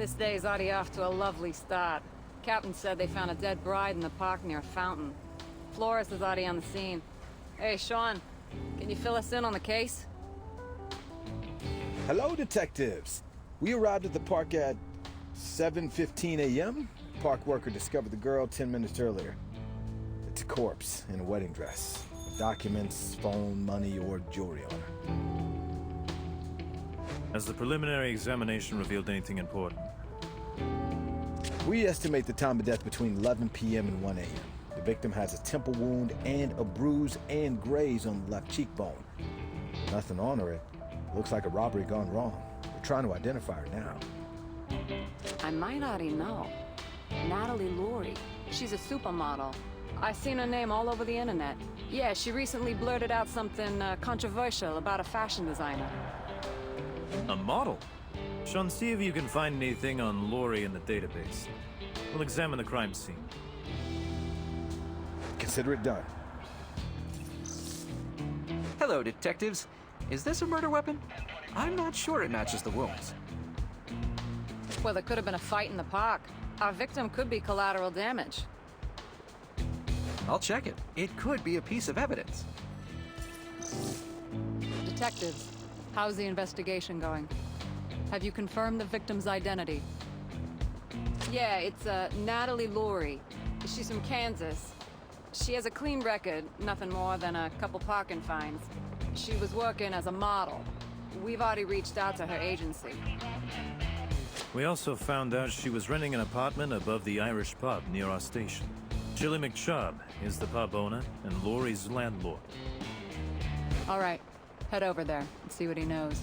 This day's already off to a lovely start. Captain said they found a dead bride in the park near a fountain. Florist is already on the scene. Hey, Sean, can you fill us in on the case? Hello, detectives. We arrived at the park at 7:15 a.m. Park worker discovered the girl 10 minutes earlier. It's a corpse in a wedding dress. Documents, phone, money, or jewelry on her. Has the preliminary examination revealed anything important? We estimate the time of death between 11 p.m. and 1 a.m. The victim has a temple wound and a bruise and graze on the left cheekbone. Nothing on her. It looks like a robbery gone wrong. We're trying to identify her now. I might already know. Natalie Laurie. She's a supermodel. I've seen her name all over the internet. Yeah, she recently blurted out something controversial about a fashion designer. A model? Sean, see if you can find anything on Laurie in the database. We'll examine the crime scene. Consider it done. Hello, detectives. Is this a murder weapon? I'm not sure it matches the wounds. Well, there could have been a fight in the park. Our victim could be collateral damage. I'll check it. It could be a piece of evidence. Detectives, how's the investigation going? Have you confirmed the victim's identity? Yeah, it's Natalie Laurie. She's from Kansas. She has a clean record, nothing more than a couple parking fines. She was working as a model. We've already reached out to her agency. We also found out she was renting an apartment above the Irish pub near our station. Chili McChubb is the pub owner and Laurie's landlord. All right, head over there and see what he knows.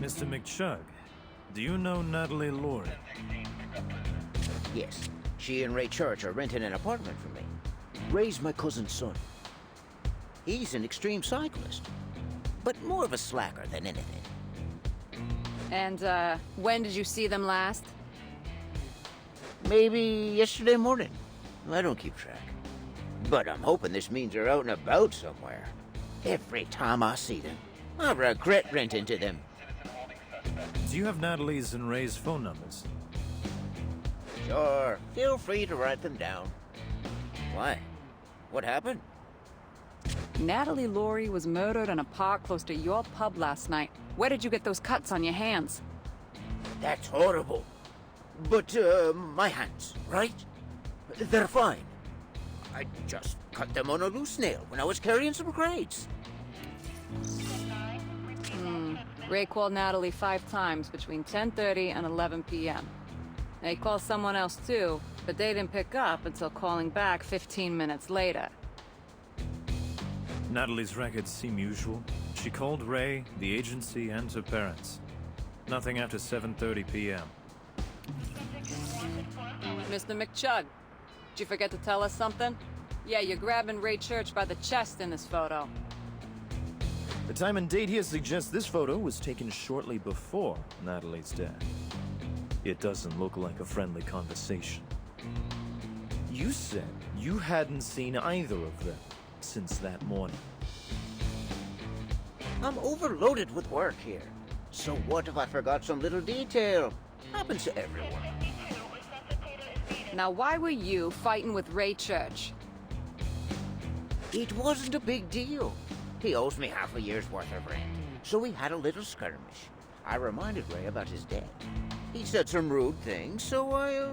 Mr. McChug, do you know Natalie Laurie? Yes. She and Ray Church are renting an apartment for me. Ray's my cousin's son. He's an extreme cyclist, but more of a slacker than anything. And, when did you see them last? Maybe yesterday morning. I don't keep track. But I'm hoping this means they're out and about somewhere. Every time I see them, I regret renting to them. Do you have Natalie's and Ray's phone numbers? Sure, feel free to write them down. Why? What happened? Natalie Laurie was murdered in a park close to your pub last night. Where did you get those cuts on your hands? That's horrible. But, my hands, right? They're fine. I just cut them on a loose nail when I was carrying some crates. Ray called Natalie 5 times between 10:30 and 11 p.m. He called someone else too, but they didn't pick up until calling back 15 minutes later. Natalie's records seem usual. She called Ray, the agency, and her parents. Nothing after 7:30 p.m. Mr. McChug, did you forget to tell us something? Yeah, you're grabbing Ray Church by the chest in this photo. The time and date here suggests this photo was taken shortly before Natalie's death. It doesn't look like a friendly conversation. You said you hadn't seen either of them since that morning. I'm overloaded with work here. So what if I forgot some little detail? Happens to everyone. Now, why were you fighting with Ray Church? It wasn't a big deal. He owes me half a year's worth of rent. So we had a little skirmish. I reminded Ray about his debt. He said some rude things, so I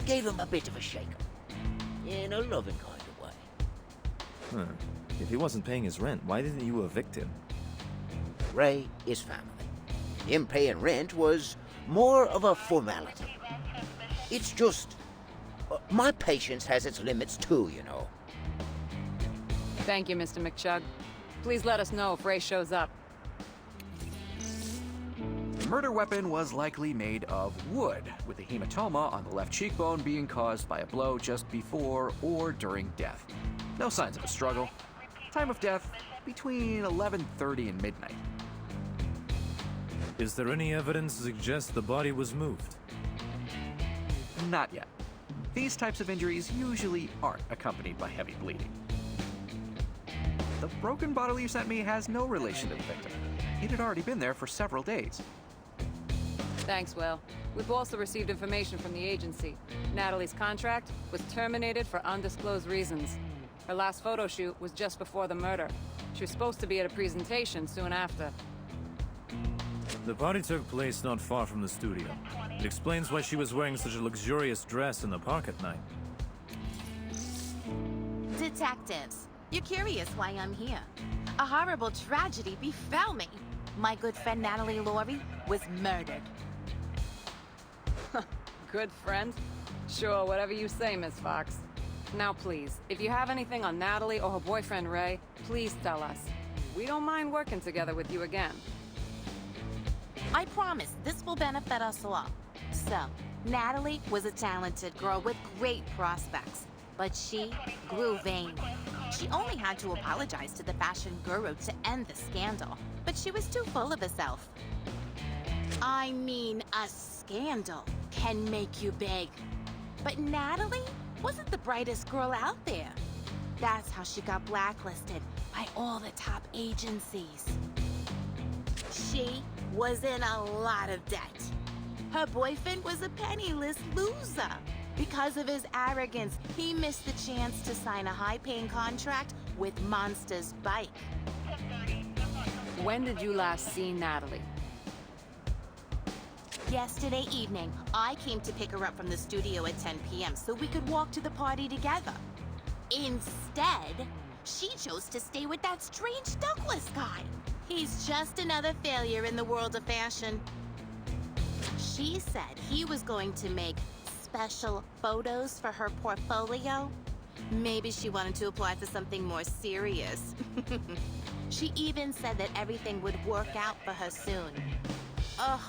gave him a bit of a shake-up. In a loving kind of way. Huh. If he wasn't paying his rent, why didn't you evict him? Ray is family. Him paying rent was more of a formality. It's just... my patience has its limits too, you know. Thank you, Mr. McChug. Please let us know if Ray shows up. The murder weapon was likely made of wood, with the hematoma on the left cheekbone being caused by a blow just before or during death. No signs of a struggle. Time of death, between 11:30 and midnight. Is there any evidence to suggest the body was moved? Not yet. These types of injuries usually aren't accompanied by heavy bleeding. The broken bottle you sent me has no relation to the victim. It had already been there for several days. Thanks, Will. We've also received information from the agency. Natalie's contract was terminated for undisclosed reasons. Her last photo shoot was just before the murder. She was supposed to be at a presentation soon after. The party took place not far from the studio. It explains why she was wearing such a luxurious dress in the park at night. Detectives, you're curious why I'm here. A horrible tragedy befell me. My good friend Natalie Laurie was murdered. Good friend? Sure, whatever you say, Miss Fox. Now please, if you have anything on Natalie or her boyfriend Ray, please tell us. We don't mind working together with you again. I promise this will benefit us all. So, Natalie was a talented girl with great prospects, but she grew vain. She only had to apologize to the fashion guru to end the scandal, but she was too full of herself. I mean, a scandal can make you big. But Natalie wasn't the brightest girl out there. That's how she got blacklisted by all the top agencies. She was in a lot of debt. Her boyfriend was a penniless loser. Because of his arrogance, he missed the chance to sign a high-paying contract with Monster's bike. When did you last see Natalie? Yesterday evening, I came to pick her up from the studio at 10 p.m. so we could walk to the party together. Instead, she chose to stay with that strange Douglas guy. He's just another failure in the world of fashion. She said he was going to make special photos for her portfolio. Maybe she wanted to apply for something more serious. She even said that everything would work out for her soon. Ugh,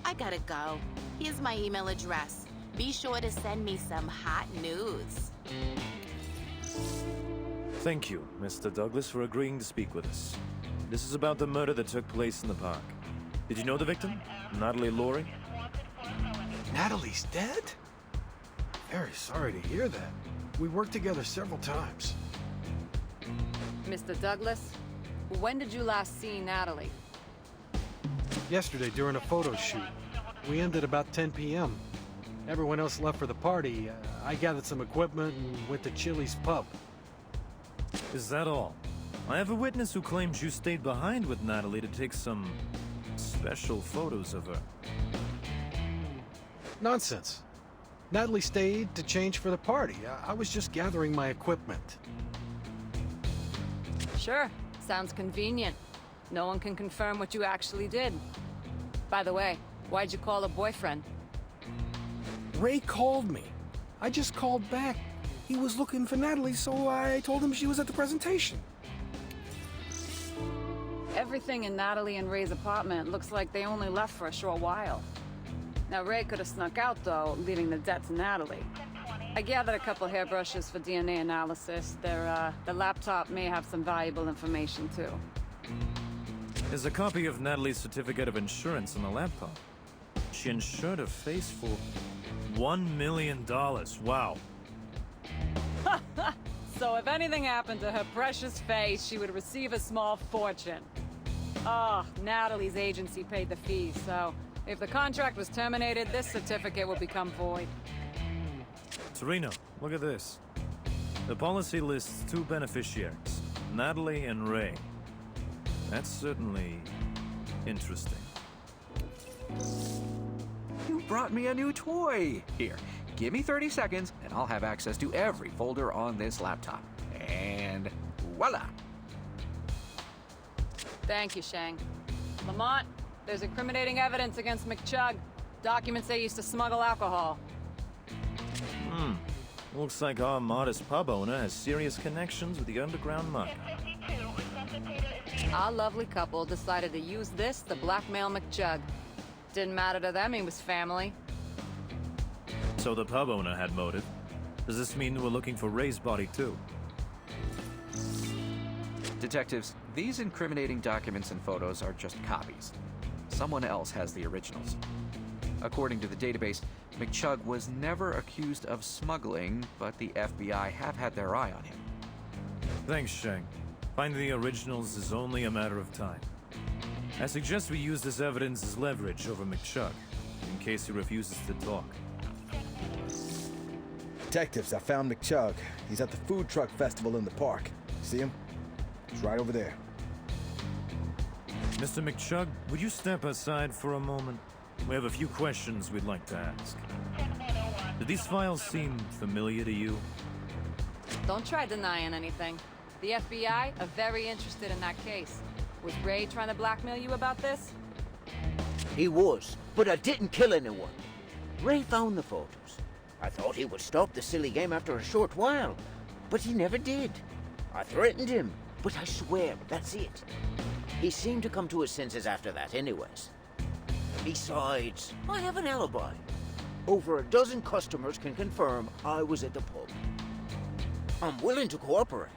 I gotta go. Here's my email address. Be sure to send me some hot news. Thank you, Mr. Douglas, for agreeing to speak with us. This is about the murder that took place in the park. Did you know the victim, Natalie Laurie? Natalie's dead? Very sorry to hear that. We worked together several times. Mr. Douglas, when did you last see Natalie? Yesterday during a photo shoot. We ended about 10 p.m. Everyone else left for the party. I gathered some equipment and went to Chili's pub. Is that all? I have a witness who claims you stayed behind with Natalie to take some special photos of her. Nonsense. Natalie stayed to change for the party. I was just gathering my equipment. Sure, sounds convenient. No one can confirm what you actually did. By the way, why'd you call a boyfriend? Ray called me. I just called back. He was looking for Natalie, so I told him she was at the presentation. Everything in Natalie and Ray's apartment looks like they only left for a short while. Now, Ray could have snuck out, though, leaving the debt to Natalie. I gathered a couple hairbrushes for DNA analysis. Their laptop may have some valuable information, too. There's a copy of Natalie's certificate of insurance on the laptop. She insured her face for $1 million. Wow. So if anything happened to her precious face, she would receive a small fortune. Oh, Natalie's agency paid the fees, so if the contract was terminated, this certificate will become void. Serena, look at this. The policy lists two beneficiaries, Natalie and Ray. That's certainly interesting. You brought me a new toy! Here, give me 30 seconds and I'll have access to every folder on this laptop. And voila! Thank you, Shang. Lamont, there's incriminating evidence against McChug. Documents they used to smuggle alcohol. Looks like our modest pub owner has serious connections with the underground mafia. Our lovely couple decided to use this to blackmail McChug. Didn't matter to them, he was family. So the pub owner had motive. Does this mean we're looking for Ray's body too? Detectives, these incriminating documents and photos are just copies. Someone else has the originals. According to the database, McChug was never accused of smuggling, but the FBI have had their eye on him. Thanks, Shang. Finding the originals is only a matter of time. I suggest we use this evidence as leverage over McChug. in case he refuses to talk. Detectives, I found McChug. He's at the food truck festival in the park. See him? He's right over there. Mr. McChug, would you step aside for a moment? We have a few questions we'd like to ask. Do these files seem familiar to you? Don't try denying anything. The FBI are very interested in that case. Was Ray trying to blackmail you about this? He was, but I didn't kill anyone. Ray found the photos. I thought he would stop the silly game after a short while, but he never did. I threatened him, but I swear, that's it. He seemed to come to his senses after that anyways. Besides, I have an alibi. Over a dozen customers can confirm I was at the pub. I'm willing to cooperate,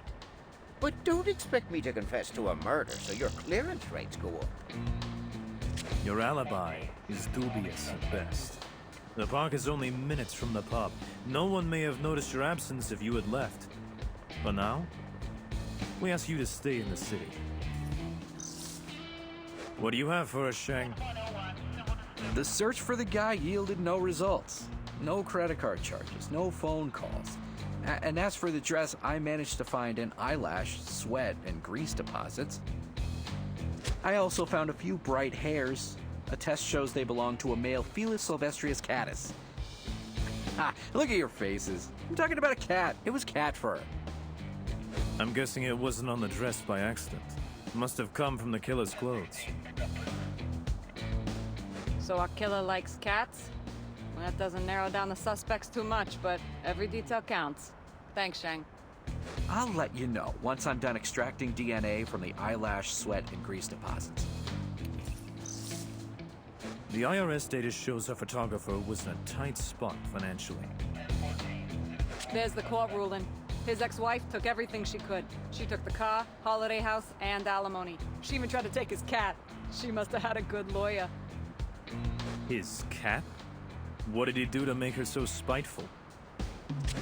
but don't expect me to confess to a murder so your clearance rates go up. Your alibi is dubious at best. The park is only minutes from the pub. No one may have noticed your absence if you had left. But now, we ask you to stay in the city. What do you have for us, Shang? The search for the guy yielded no results. No credit card charges, no phone calls. And as for the dress, I managed to find an eyelash, sweat, and grease deposits. I also found a few bright hairs. A test shows they belong to a male Felis silvestrius catus. Ha! Look at your faces. I'm talking about a cat. It was cat fur. I'm guessing it wasn't on the dress by accident. It must have come from the killer's clothes. So our killer likes cats? Well, that doesn't narrow down the suspects too much, but every detail counts. Thanks, Shang. I'll let you know once I'm done extracting DNA from the eyelash, sweat, and grease deposits. The IRS data shows our photographer was in a tight spot financially. There's the court ruling. His ex-wife took everything she could. She took the car, holiday house, and alimony. She even tried to take his cat. She must have had a good lawyer. His cat? What did he do to make her so spiteful?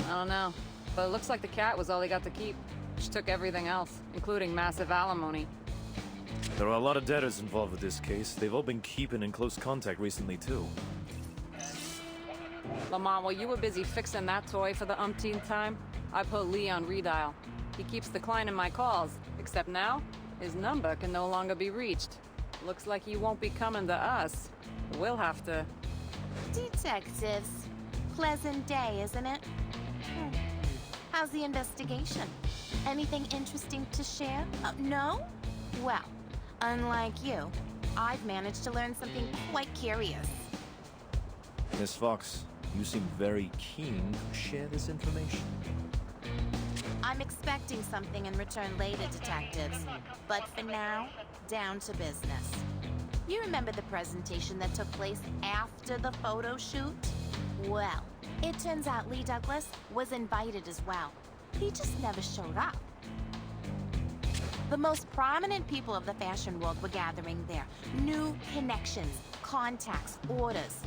I don't know, but it looks like the cat was all he got to keep. She took everything else, including massive alimony. There are a lot of debtors involved with this case. They've all been keeping in close contact recently, too. Lamont, while you were busy fixing that toy for the umpteenth time, I put Lee on redial. He keeps declining my calls, except now, his number can no longer be reached. Looks like he won't be coming to us. We'll have to... Detectives. Pleasant day, isn't it? How's the investigation? Anything interesting to share? No? Well, unlike you, I've managed to learn something quite curious. Miss Fox, you seem very keen to share this information. I'm expecting something in return later, detectives. But for now, down to business. You remember the presentation that took place after the photo shoot? Well, it turns out Lee Douglas was invited as well. He just never showed up. The most prominent people of the fashion world were gathering there. New connections, contacts, orders.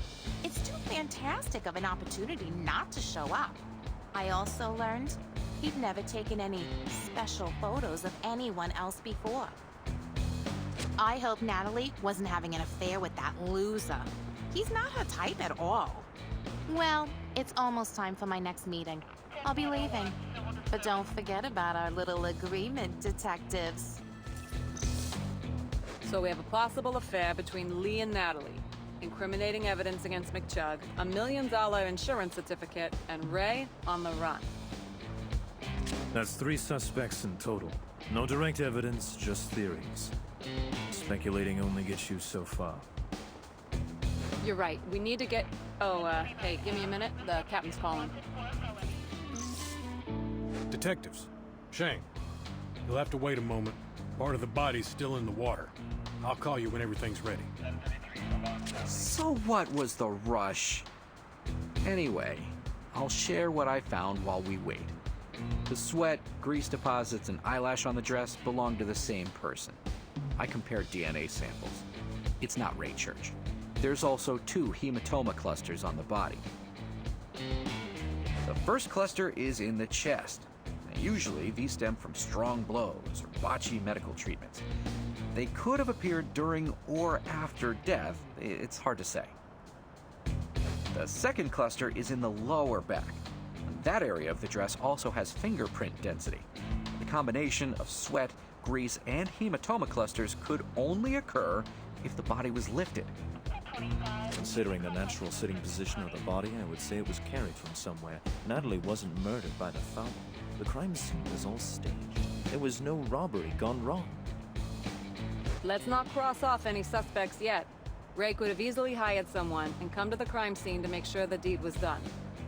It's too fantastic of an opportunity not to show up. I also learned he'd never taken any special photos of anyone else before. I hope Natalie wasn't having an affair with that loser. He's not her type at all. Well, it's almost time for my next meeting. I'll be leaving. But don't forget about our little agreement, detectives. So we have a possible affair between Lee and Natalie, incriminating evidence against McChug, a $1 million insurance certificate, and Ray on the run. That's 3 suspects in total. No direct evidence, just theories. Speculating only gets you so far. You're right. We need to get... Oh, hey, give me a minute. The captain's calling. Detectives. Shang. You'll have to wait a moment. Part of the body's still in the water. I'll call you when everything's ready. So what was the rush? Anyway, I'll share what I found while we wait. The sweat, grease deposits, and eyelash on the dress belong to the same person. I compared DNA samples. It's not Ray Church. There's also 2 hematoma clusters on the body. The first cluster is in the chest. Now, usually, these stem from strong blows or botchy medical treatments. They could have appeared during or after death. It's hard to say. The second cluster is in the lower back. That area of the dress also has fingerprint density. The combination of sweat, grease, and hematoma clusters could only occur if the body was lifted. Considering the natural sitting position of the body, I would say it was carried from somewhere. Natalie wasn't murdered by the foul. The crime scene was all staged. There was no robbery gone wrong. Let's not cross off any suspects yet. Ray could have easily hired someone and come to the crime scene to make sure the deed was done.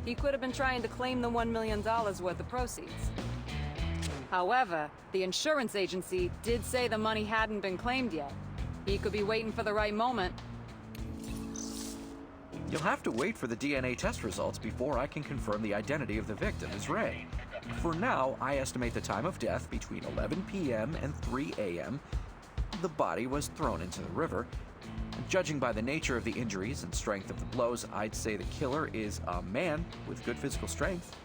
He could have been trying to claim the $1 million worth of proceeds. However, the insurance agency did say the money hadn't been claimed yet. He could be waiting for the right moment. You'll have to wait for the DNA test results before I can confirm the identity of the victim is Ray. For now, I estimate the time of death between 11 p.m. and 3 a.m. The body was thrown into the river. Judging by the nature of the injuries and strength of the blows, I'd say the killer is a man with good physical strength.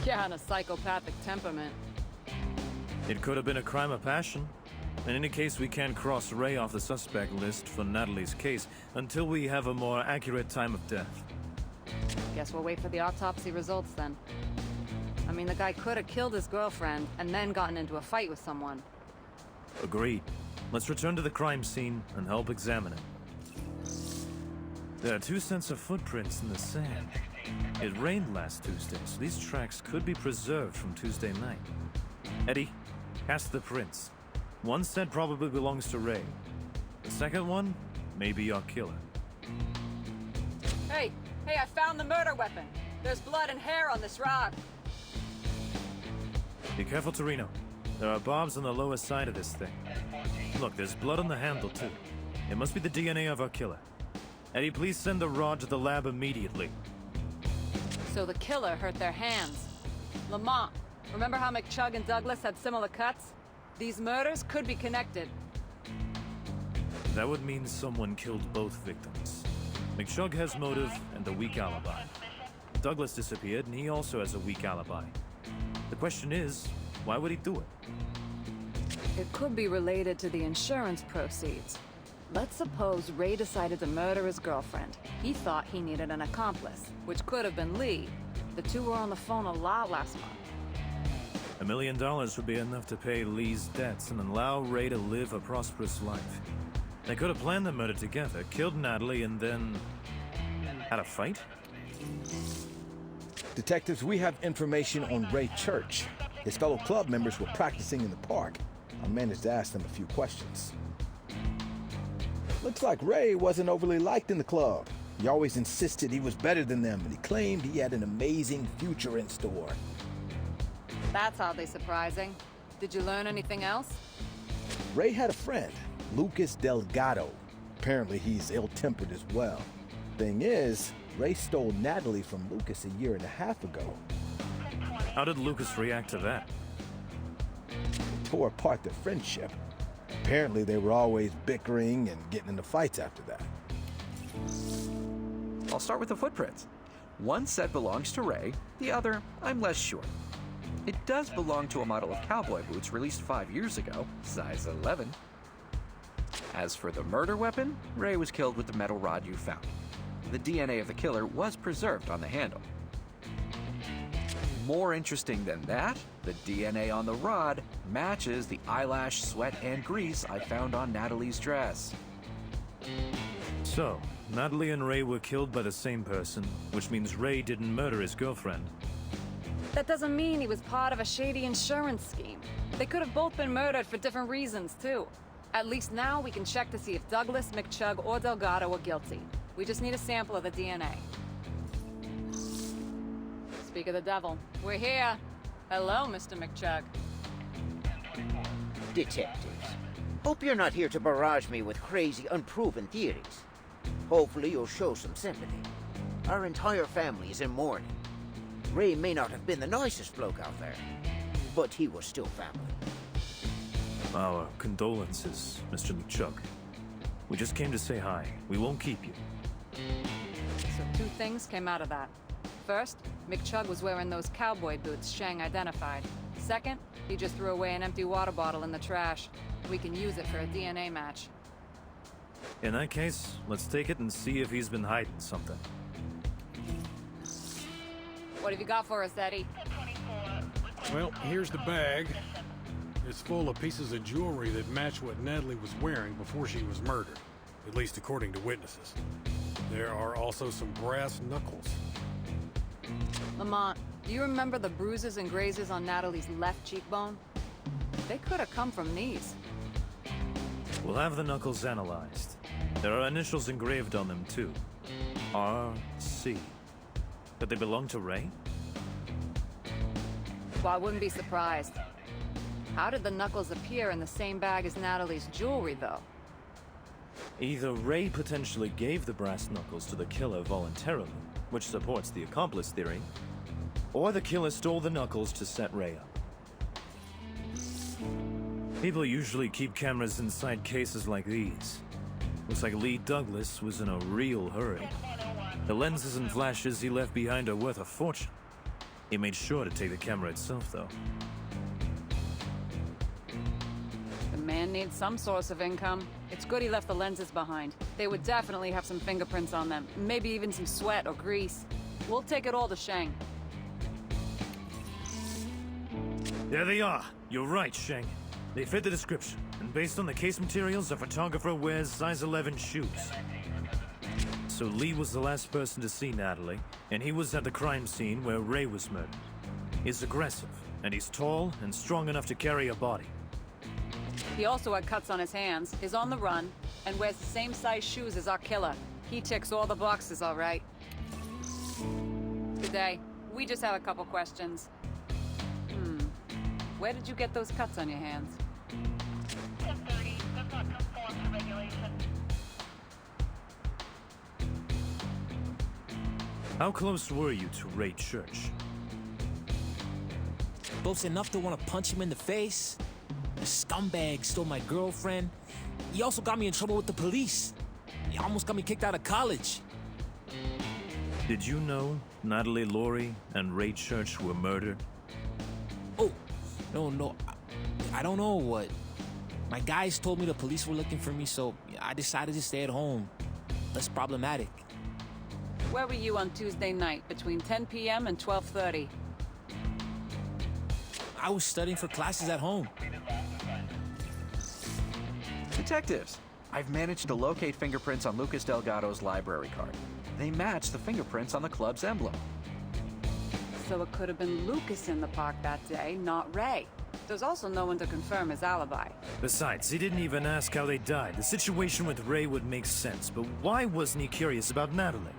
Yeah, and a psychopathic temperament. It could have been a crime of passion. In any case, we can't cross Ray off the suspect list for Natalie's case until we have a more accurate time of death. Guess we'll wait for the autopsy results then. I mean, the guy could have killed his girlfriend and then gotten into a fight with someone. Agreed. Let's return to the crime scene and help examine it. There are 2 sets of footprints in the sand. It rained last Tuesday, so these tracks could be preserved from Tuesday night. Eddie, cast the prints. One set probably belongs to Ray. The second one may be our killer. Hey, I found the murder weapon. There's blood and hair on this rock. Be careful, Torino. There are barbs on the lower side of this thing. Look, there's blood on the handle, too. It must be the DNA of our killer. Eddie, please send the rod to the lab immediately. So the killer hurt their hands. Lamont, remember how McChug and Douglas had similar cuts? These murders could be connected. That would mean someone killed both victims. McChug has motive and a weak alibi. Douglas disappeared, and he also has a weak alibi. The question is, why would he do it? It could be related to the insurance proceeds. Let's suppose Ray decided to murder his girlfriend. He thought he needed an accomplice, which could have been Lee. The two were on the phone a lot last month. $1 million would be enough to pay Lee's debts and allow Ray to live a prosperous life. They could have planned the murder together, killed Natalie, and then had a fight? Detectives, we have information on Ray Church. His fellow club members were practicing in the park. I managed to ask them a few questions. Looks like Ray wasn't overly liked in the club. He always insisted he was better than them, and he claimed he had an amazing future in store. That's oddly surprising. Did you learn anything else? Ray had a friend, Lucas Delgado. Apparently he's ill-tempered as well. Thing is, Ray stole Natalie from Lucas a year and a half ago. How did Lucas react to that? They tore apart their friendship. Apparently they were always bickering and getting into fights after that. I'll start with the footprints. One set belongs to Ray, the other, I'm less sure. It does belong to a model of cowboy boots released 5 years ago, size 11. As for the murder weapon, Ray was killed with the metal rod you found. The DNA of the killer was preserved on the handle. More interesting than that, the DNA on the rod matches the eyelash, sweat, and grease I found on Natalie's dress. So, Natalie and Ray were killed by the same person, which means Ray didn't murder his girlfriend. That doesn't mean he was part of a shady insurance scheme. They could have both been murdered for different reasons, too. At least now we can check to see if Douglas, McChug, or Delgado are guilty. We just need a sample of the DNA. Speak of the devil. We're here. Hello, Mr. McChug. Detectives, hope you're not here to barrage me with crazy, unproven theories. Hopefully you'll show some sympathy. Our entire family is in mourning. Ray may not have been the nicest bloke out there, but he was still family. Our condolences, Mr. McChug. We just came to say hi. We won't keep you. So 2 things came out of that. First, McChug was wearing those cowboy boots Shang identified. Second, he just threw away an empty water bottle in the trash. We can use it for a DNA match. In that case, let's take it and see if he's been hiding something. What have you got for us, Eddie? Well, here's the bag. It's full of pieces of jewelry that match what Natalie was wearing before she was murdered, at least according to witnesses. There are also some brass knuckles. Lamont, do you remember the bruises and grazes on Natalie's left cheekbone? They could have come from these. We'll have the knuckles analyzed. There are initials engraved on them, too. R.C. Could they belong to Ray? Well, I wouldn't be surprised. How did the knuckles appear in the same bag as Natalie's jewelry, though? Either Ray potentially gave the brass knuckles to the killer voluntarily, which supports the accomplice theory, or the killer stole the knuckles to set Ray up. People usually keep cameras inside cases like these. Looks like Lee Douglas was in a real hurry. The lenses and flashes he left behind are worth a fortune. He made sure to take the camera itself, though. The man needs some source of income. It's good he left the lenses behind. They would definitely have some fingerprints on them, maybe even some sweat or grease. We'll take it all to Sheng. There they are. You're right, Sheng. They fit the description, and based on the case materials, a photographer wears size 11 shoes. So Lee was the last person to see Natalie, and he was at the crime scene where Ray was murdered. He's aggressive, and he's tall and strong enough to carry a body. He also had cuts on his hands, is on the run, and wears the same size shoes as our killer. He ticks all the boxes, all right. Good day. We just have a couple questions. Where did you get those cuts on your hands? 10:30 does not conform to regulation. How close were you to Ray Church? Close enough to want to punch him in the face. The scumbag stole my girlfriend. He also got me in trouble with the police. He almost got me kicked out of college. Did you know Natalie Laurie and Ray Church were murdered? Oh, no. I don't know what. My guys told me the police were looking for me, so I decided to stay at home. Less problematic. Where were you on Tuesday night between 10 p.m. and 12:30? I was studying for classes at home. Detectives, I've managed to locate fingerprints on Lucas Delgado's library card. They match the fingerprints on the club's emblem. So it could have been Lucas in the park that day, not Ray. There's also no one to confirm his alibi. Besides, he didn't even ask how they died. The situation with Ray would make sense, but why wasn't he curious about Natalie?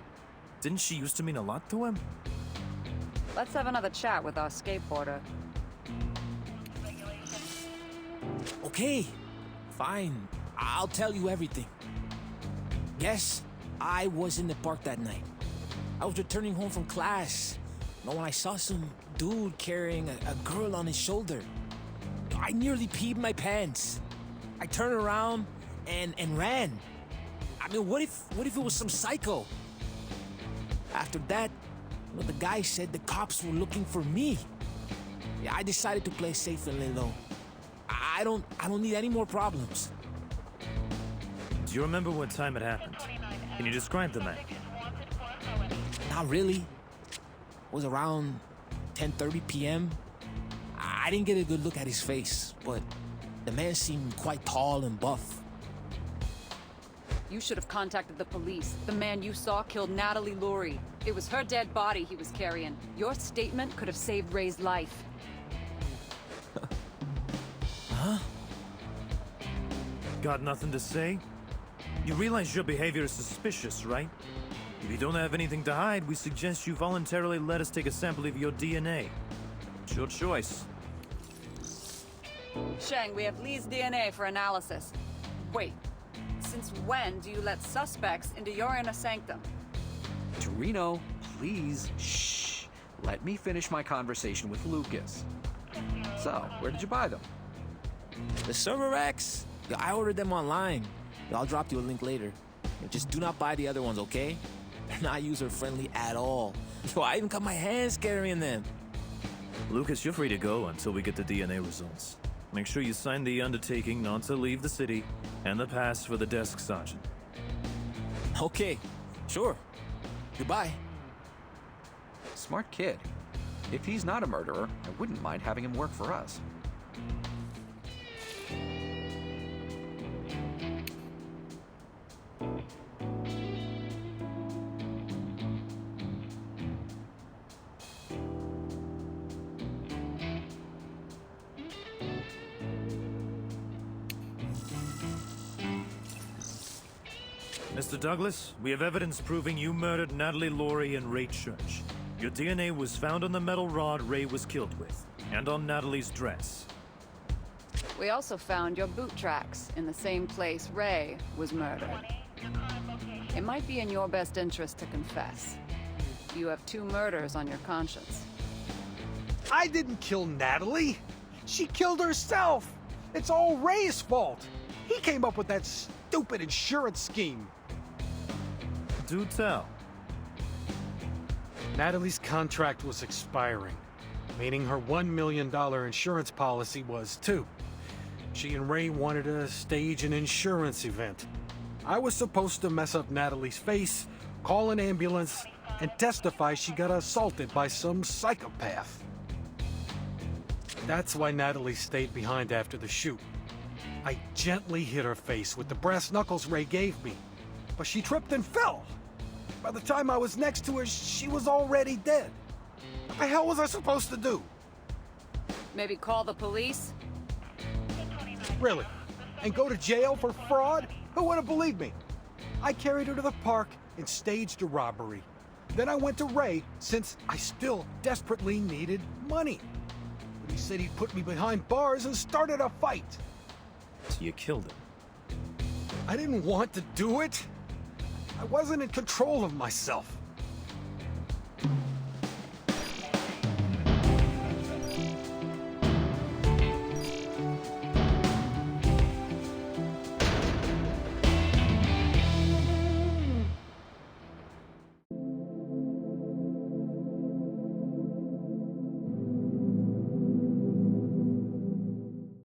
Didn't she used to mean a lot to him? Let's have another chat with our skateboarder. Okay, fine. I'll tell you everything. Yes, I was in the park that night. I was returning home from class. When I saw some dude carrying a girl on his shoulder, I nearly peed my pants. I turned around and ran. I mean, what if it was some psycho? After that, the guy said the cops were looking for me. Yeah, I decided to play safe and lay low. I don't need any more problems. Do you remember what time it happened? Can you describe the man? Not really. It was around 10:30 p.m. I didn't get a good look at his face, but the man seemed quite tall and buff. You should have contacted the police. The man you saw killed Natalie Laurie. It was her dead body he was carrying. Your statement could have saved Ray's life. Huh? Got nothing to say? You realize your behavior is suspicious, right? If you don't have anything to hide, we suggest you voluntarily let us take a sample of your DNA. It's your choice. Sheng, we have Lee's DNA for analysis. Wait, since when do you let suspects into your inner sanctum? Torino, please, shh. Let me finish my conversation with Lucas. So, where did you buy them? The server racks? I ordered them online. I'll drop you a link later. Just do not buy the other ones, okay? They're not user-friendly at all. I even got my hands carrying them. Lucas, you're free to go until we get the DNA results. Make sure you sign the undertaking not to leave the city and the pass for the desk sergeant. Okay, sure. Goodbye. Smart kid. If he's not a murderer, I wouldn't mind having him work for us. Mr. Douglas, we have evidence proving you murdered Natalie Laurie and Ray Church. Your DNA was found on the metal rod Ray was killed with, and on Natalie's dress. We also found your boot tracks in the same place Ray was murdered. It might be in your best interest to confess. You have 2 murders on your conscience. I didn't kill Natalie. She killed herself. It's all Ray's fault. He came up with that stupid insurance scheme. Do tell. Natalie's contract was expiring, meaning her $1 million insurance policy was too. She and Ray wanted to stage an insurance event. I was supposed to mess up Natalie's face, call an ambulance, and testify she got assaulted by some psychopath. That's why Natalie stayed behind after the shoot. I gently hit her face with the brass knuckles Ray gave me, but she tripped and fell. By the time I was next to her, she was already dead. What the hell was I supposed to do? Maybe call the police? Really? And go to jail for fraud? Who would have believed me? I carried her to the park and staged a robbery. Then I went to Ray, since I still desperately needed money. But he said he'd put me behind bars and started a fight. So you killed him. I didn't want to do it. I wasn't in control of myself.